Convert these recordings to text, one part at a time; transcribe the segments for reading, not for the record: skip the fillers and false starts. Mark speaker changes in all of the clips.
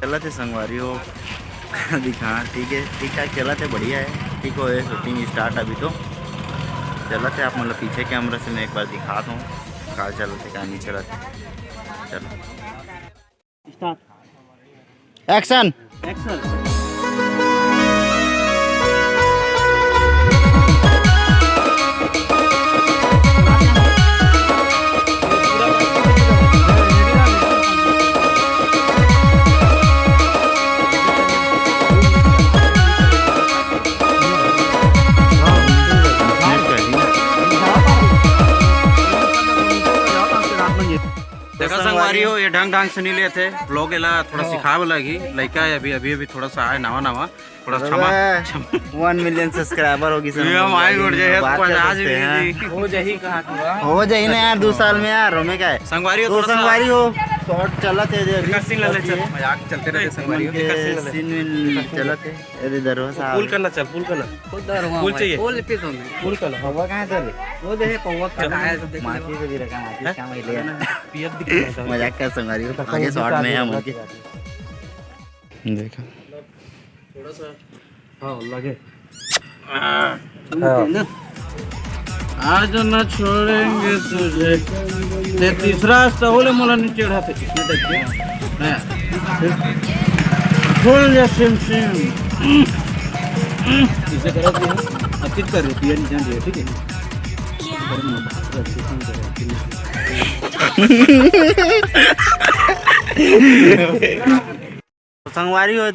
Speaker 1: चला थे संगवारी हो दिखा ठीक है, ठीक ठाक चला थे, बढ़िया है, ठीक हो शूटिंग स्टार्ट अभी तो चला थे। आप मतलब पीछे कैमरा से मैं एक बार दिखाता हूँ कहाँ चला थे कहाँ नहीं चला थे। चलो
Speaker 2: स्टार्ट
Speaker 1: एक्शन।
Speaker 2: एक्शन।
Speaker 1: देखा संगवारी हो ये ढंग से नहीं लेते ब्लॉग एला थोड़ा सिखावे लगी लड़का है अभी अभी अभी थोड़ा सा आए नवा नवा थोड़ा क्षमा 1 मिलियन सब्सक्राइबर होगी सर हमारी उड़ जाए 50 हो जाही कहा हो जाही ना यार 2 साल में यार हमें क्या है संगवारी हो थोड़ा संगवारी हो शॉट चला थे सीन ले चल मजाक चलते रहते संगवारी हो सीन चला थे अरे दरवाजा पुल करना चल पुल करना पुल चाहिए पुल पे तो पुल करना हवा कहां चले वो देखे पौवा का है माटी से भी रखा माटी क्या मैं ले पीएफ दिख मजाक का संगवारी हो आगे शॉट में है हम देखा थोड़ा सा हाँ लगे आज न छोड़ेंगे तुझे ते तीसरा सहोले मोला नीचे चढ़ाते इसमें देखिए फूल जा सिम सिम इसे करा दिए अच्छी कर रही है नहीं जान दिया ठीक है संगवारी हो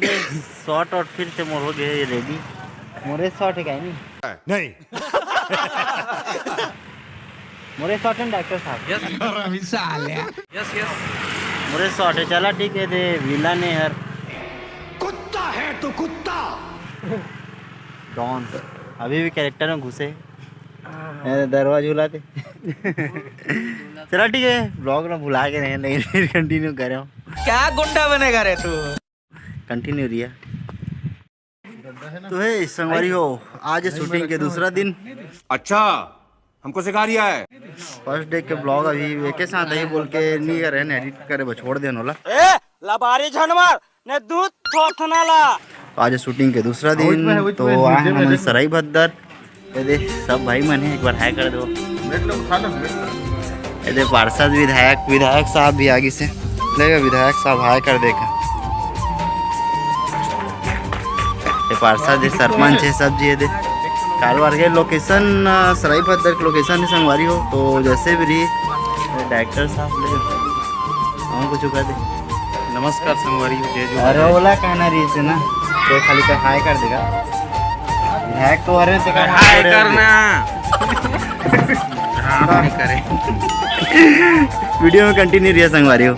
Speaker 1: शॉट और फिर से मोर हो गए रेडी मोरे शॉट है क्या नहीं मोरे शॉट है डॉक्टर साहब यस यस मोरे शॉट है चला ठीक है दे विला ने यार कुत्ता है तो कुत्ता डॉन अभी भी कैरेक्टर में घुसे दरवाजा झूलाते चला ठीक है ब्लॉग में भुला के नहीं कंटिन्यू कर रहा हूँ क्या गुंडा बनेगा रे तू कंटिन्यू रिया तो है संगवारी हो आज शूटिंग के दूसरा दिन।
Speaker 3: अच्छा हमको सिखा रिया है
Speaker 1: फर्स्ट डे के ब्लॉग अभी एक साथ ही बोल के नहीं कर रहे एडिट करे छोड़ देन होला
Speaker 2: ए लबारी झनमार ने दूध थोथनाला।
Speaker 1: आज शूटिंग के दूसरा दिन तो आए हम सराई भद्दर ये सब भाई मन है एक बार हाय कर दो ये पार्षद विधायक साहब भी आगे से लेगा विधायक साहब हाय कर देगा पार्षद सरपंच है सब जी दे कारवार के लोकेशन सराई भद्दर के लोकेशन है संगवारी हो तो जैसे भी रही डायरेक्टर साहब ले हम कुछ कह दे नमस्कार संगवारी हो जय जो अरे ओला कहना रही से ना तो खाली का हाय कर देगा विधायक तो अरे तो हाय करना हाँ नहीं करे वीडियो में कंटिन्यू रही संगवारी हो।